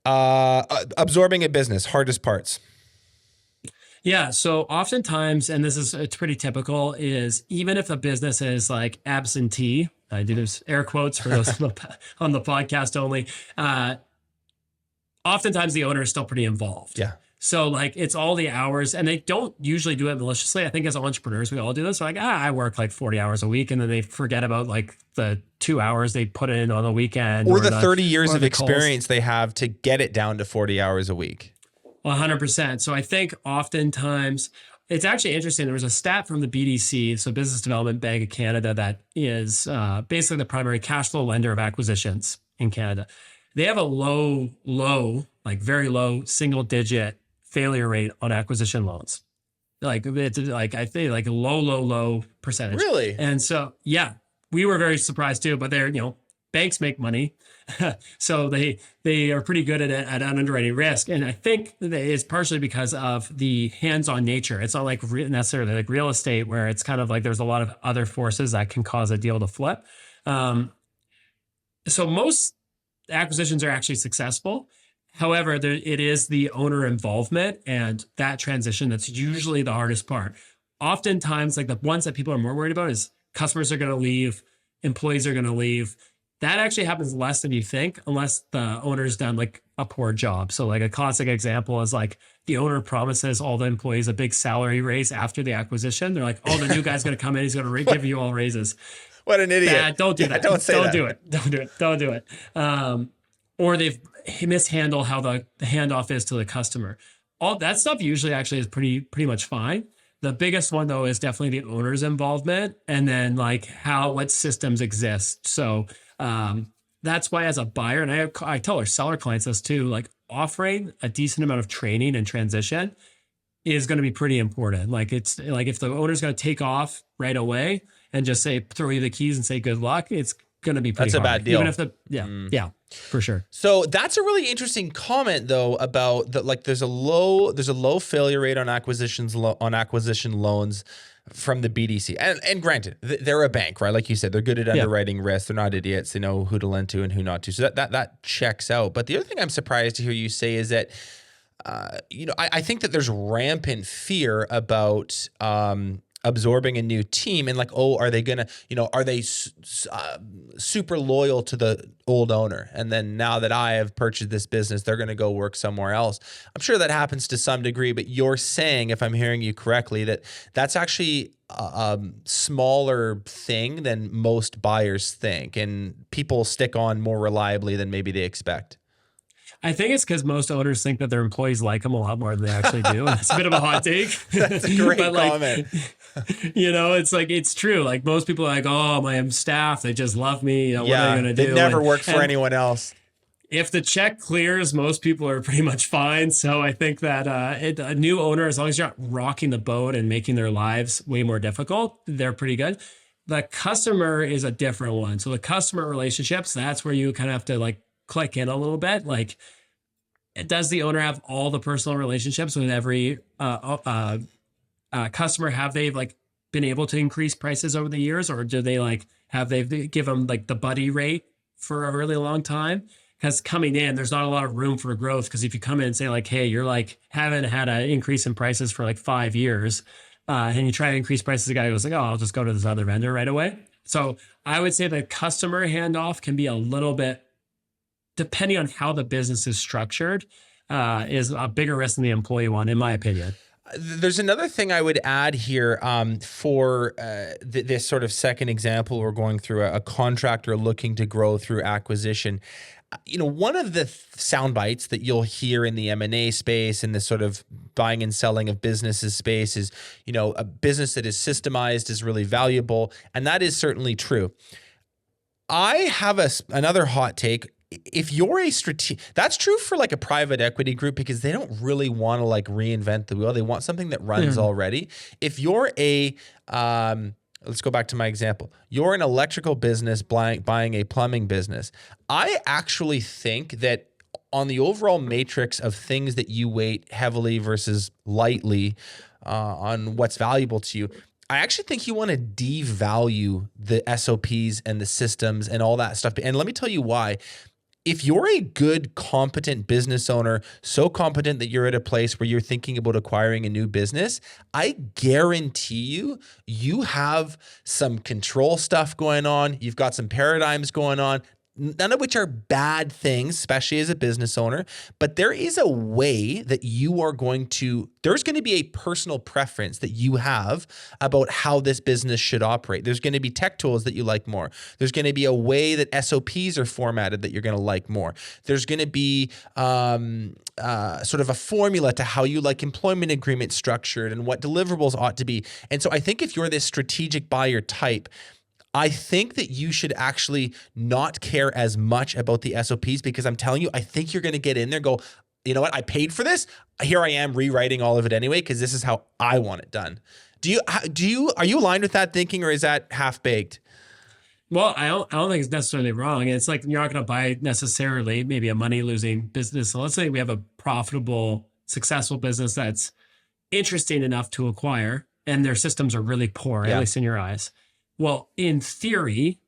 Absorbing a business, hardest parts. Yeah. So oftentimes, and it's pretty typical, is even if the business is like absentee, I do those air quotes for those on the podcast only. Oftentimes the owner is still pretty involved. Yeah. So like it's all the hours, and they don't usually do it maliciously. I think as entrepreneurs, we all do this. So like, I work like 40 hours a week, and then they forget about like the 2 hours they put in on the weekend. Or the 30 years of experience they have to get it down to 40 hours a week. 100%. So I think oftentimes it's actually interesting. There was a stat from the BDC, so Business Development Bank of Canada, that is basically the primary cash flow lender of acquisitions in Canada. They have a like very low single-digit failure rate on acquisition loans. Like it's like I think like a low percentage. Really? And so we were very surprised too. But they're banks make money. So they are pretty good at underwriting risk. And I think that it's partially because of the hands-on nature. It's not like necessarily like real estate, where it's kind of like there's a lot of other forces that can cause a deal to flip. So most acquisitions are actually successful. However, it is the owner involvement and that transition that's usually the hardest part. Oftentimes, like the ones that people are more worried about is customers are going to leave, employees are going to leave. That actually happens less than you think, unless the owner's done like a poor job. So like a classic example is like the owner promises all the employees a big salary raise after the acquisition. They're like, oh, the new guy's going to come in. He's going to give you all raises. What an idiot. Don't do that. Don't say that. Don't do it. Or they've mishandled how the handoff is to the customer. All that stuff usually actually is pretty much fine. The biggest one though is definitely the owner's involvement, and then like what systems exist. So that's why as a buyer, and I tell our seller clients this too, like offering a decent amount of training and transition is going to be pretty important. Like it's like if the owner's going to take off right away and just throw you the keys and say good luck, it's going to be pretty hard. That's a bad deal. Even if for sure. So that's a really interesting comment though about that. Like there's a low failure rate on acquisition loans from the BDC. And granted, they're a bank, right? Like you said, they're good at underwriting risk. They're not idiots. They know who to lend to and who not to. So that checks out. But the other thing I'm surprised to hear you say is that I think that there's rampant fear about absorbing a new team, and like, oh, are they gonna, are they super loyal to the old owner? And then now that I have purchased this business, they're gonna go work somewhere else. I'm sure that happens to some degree, but you're saying, if I'm hearing you correctly, that that's actually a smaller thing than most buyers think, and people stick on more reliably than maybe they expect. I think it's because most owners think that their employees like them a lot more than they actually do. And it's a bit of a hot take. That's a great comment. It's like, it's true. Like most people are like, oh, my staff, they just love me. What are they going to do? They never work for anyone else. If the check clears, most people are pretty much fine. So I think that a new owner, as long as you're not rocking the boat and making their lives way more difficult, they're pretty good. The customer is a different one. So the customer relationships, that's where you kind of have to like click in a little bit. Like, does the owner have all the personal relationships with every customer? Have they like been able to increase prices over the years, or do they like have they give them like the buddy rate for a really long time? Because coming in, there's not a lot of room for growth. Because if you come in and say like, hey, you're like haven't had an increase in prices for like 5 years, and you try to increase prices, the guy goes like, oh, I'll just go to this other vendor right away. So I would say the customer handoff can be a little bit, depending on how the business is structured, is a bigger risk than the employee one, in my opinion. There's another thing I would add here for this sort of second example. We're going through a contractor looking to grow through acquisition. One of the sound bites that you'll hear in the M&A space and this sort of buying and selling of businesses space is, a business that is systemized is really valuable. And that is certainly true. I have another hot take. if you're a that's true for like a private equity group because they don't really want to like reinvent the wheel. They want something that runs already. If you're a, let's go back to my example. You're an electrical business buying a plumbing business. I actually think that on the overall matrix of things that you weight heavily versus lightly on what's valuable to you, I actually think you want to devalue the SOPs and the systems and all that stuff. And let me tell you why. If you're a good, competent business owner, so competent that you're at a place where you're thinking about acquiring a new business, I guarantee you have some control stuff going on. You've got some paradigms going on. None of which are bad things, especially as a business owner, but there is a way that there's going to be a personal preference that you have about how this business should operate. There's going to be tech tools that you like more. There's going to be a way that SOPs are formatted that you're going to like more. There's going to be sort of a formula to how you like employment agreements structured and what deliverables ought to be. And so I think if you're this strategic buyer type, I think that you should actually not care as much about the SOPs because I'm telling you, I think you're going to get in there and go, you know what? I paid for this. Here I am rewriting all of it anyway because this is how I want it done. Are you aligned with that thinking or is that half baked? Well, I don't think it's necessarily wrong. It's like you're not going to buy necessarily maybe a money losing business. So let's say we have a profitable, successful business that's interesting enough to acquire and their systems are really poor, at least in your eyes. Well, in theory,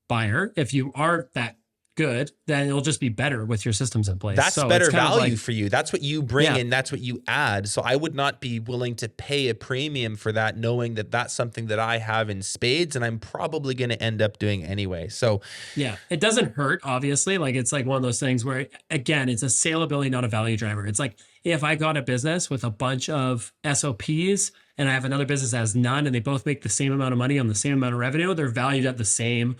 buyer, if you aren't that good, then it'll just be better with your systems in place. That's better value for you. That's what you bring in. That's what you add. So I would not be willing to pay a premium for that, knowing that that's something that I have in spades and I'm probably going to end up doing anyway. So yeah, it doesn't hurt, obviously. Like it's like one of those things where, again, it's a saleability, not a value driver. It's like if I got a business with a bunch of SOPs and I have another business that has none and they both make the same amount of money on the same amount of revenue, they're valued at the same.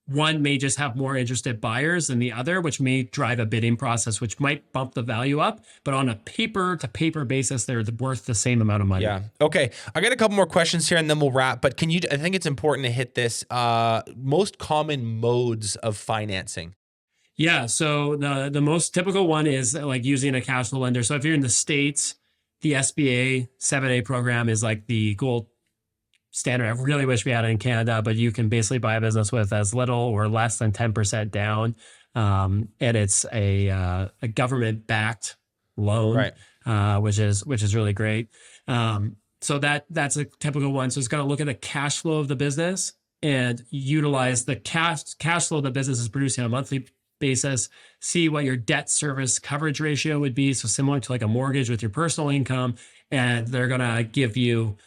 One may just have more interested buyers than the other, which may drive a bidding process, which might bump the value up. But on a paper-to-paper basis, they're worth the same amount of money. Yeah. Okay. I got a couple more questions here and then we'll wrap. But I think it's important to hit this. Most common modes of financing. Yeah. So the most typical one is like using a cash flow lender. So if you're in the States, the SBA 7A program is like the gold standard. I really wish we had it in Canada, but you can basically buy a business with as little or less than 10% down. And it's a government-backed loan, which is really great. So that's a typical one. So it's going to look at the cash flow of the business and utilize the cash flow the business is producing on a monthly basis, see what your debt service coverage ratio would be. So similar to like a mortgage with your personal income. And they're going to give you,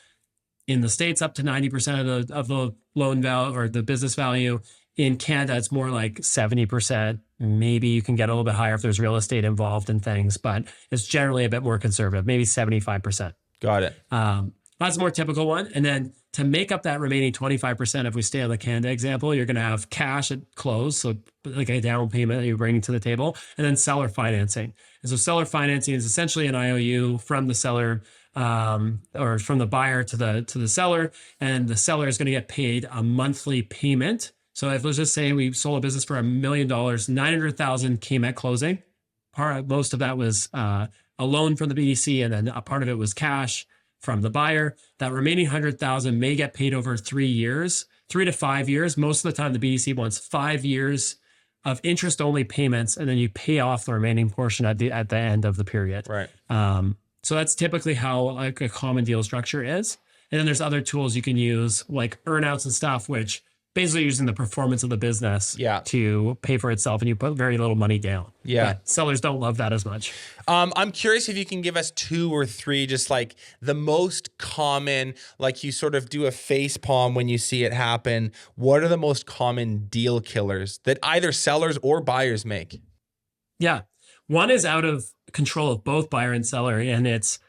in the States, up to 90% of the loan value or the business value. In Canada, it's more like 70%. Maybe you can get a little bit higher if there's real estate involved in things, but it's generally a bit more conservative, maybe 75%. Got it. That's a more typical one. And then to make up that remaining 25%, if we stay on the Canada example, you're going to have cash at close, so like a down payment that you're bringing to the table, and then seller financing. And so seller financing is essentially an IOU from the seller or from the buyer to the seller, and the seller is going to get paid a monthly payment. So if let's just say we sold a business for $1 million, $900,000 came at closing. Most of that was a loan from the BDC, and then a part of it was cash from the buyer. That remaining $100,000 may get paid over 3 years, 3 to 5 years. Most of the time, the BDC wants 5 years of interest-only payments, and then you pay off the remaining portion at the end of the period. Right. So that's typically how like a common deal structure is. And then there's other tools you can use, like earnouts and stuff, which basically using the performance of the business to pay for itself, and you put very little money down. Yeah. But sellers don't love that as much. I'm curious if you can give us 2 or 3, just like the most common, like you sort of do a face palm when you see it happen. What are the most common deal killers that either sellers or buyers make? Yeah. One is out of control of both buyer and seller, and it's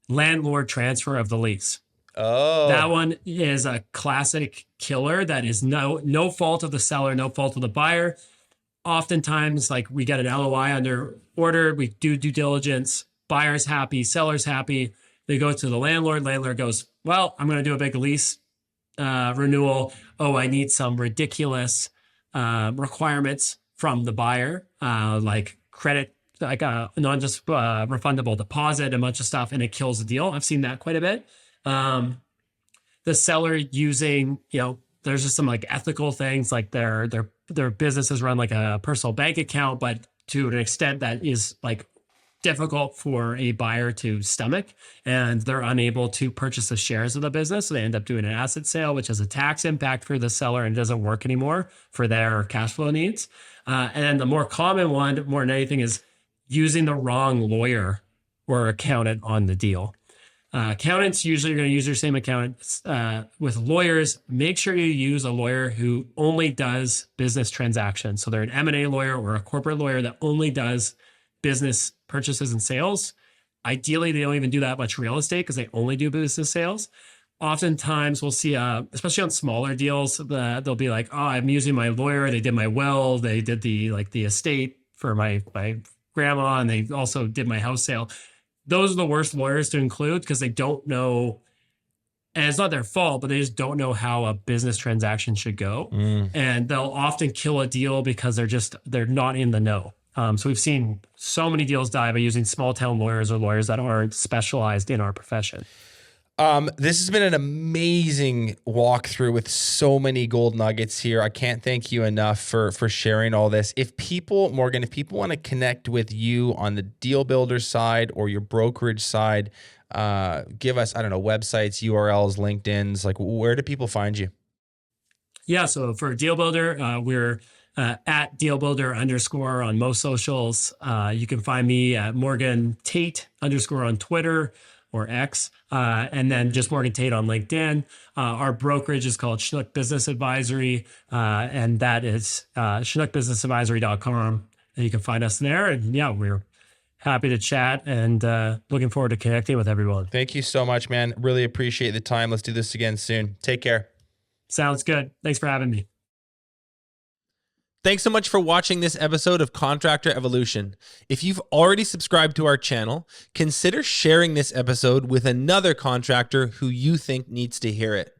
landlord transfer of the lease. Oh, that one is a classic killer that is no fault of the seller, no fault of the buyer. Oftentimes, like we get an LOI under order, we do due diligence, buyer's happy, seller's happy. They go to the landlord. Landlord goes, well, I'm going to do a big lease renewal. Oh, I need some ridiculous requirements from the buyer, like credit, like a non-just refundable deposit, a bunch of stuff, and it kills the deal. I've seen that quite a bit. The seller using, there's just some like ethical things, like their businesses run like a personal bank account, but to an extent that is like difficult for a buyer to stomach, and they're unable to purchase the shares of the business. So they end up doing an asset sale, which has a tax impact for the seller and doesn't work anymore for their cash flow needs. And then the more common one, more than anything, is using the wrong lawyer or accountant on the deal. Accountants, usually you're going to use your same accountants. With lawyers, make sure you use a lawyer who only does business transactions. So they're an M&A lawyer or a corporate lawyer that only does business purchases and sales. Ideally, they don't even do that much real estate because they only do business sales. Oftentimes we'll see, especially on smaller deals, they'll be like, oh, I'm using my lawyer. They did my will. They did the estate for my grandma, and they also did my house sale. Those are the worst lawyers to include because they don't know, and it's not their fault, but they just don't know how a business transaction should go. And they'll often kill a deal because they're not in the know. So we've seen so many deals die by using small town lawyers or lawyers that aren't specialized in our profession. This has been an amazing walkthrough with so many gold nuggets here. I can't thank you enough for sharing all this. Morgan, if people want to connect with you on the DealBuilder side or your brokerage side, give us, websites, URLs, LinkedIn's, like where do people find you? Yeah. So for DealBuilder, we're at DealBuilder_ on most socials. You can find me at Morgan Tate _ on Twitter or X, and then just Morgan Tate on LinkedIn. Our brokerage is called Chinook Business Advisory, and that is chinookbusinessadvisory.com. And you can find us there. And yeah, we're happy to chat and looking forward to connecting with everyone. Thank you so much, man. Really appreciate the time. Let's do this again soon. Take care. Sounds good. Thanks for having me. Thanks so much for watching this episode of Contractor Evolution. If you've already subscribed to our channel, consider sharing this episode with another contractor who you think needs to hear it.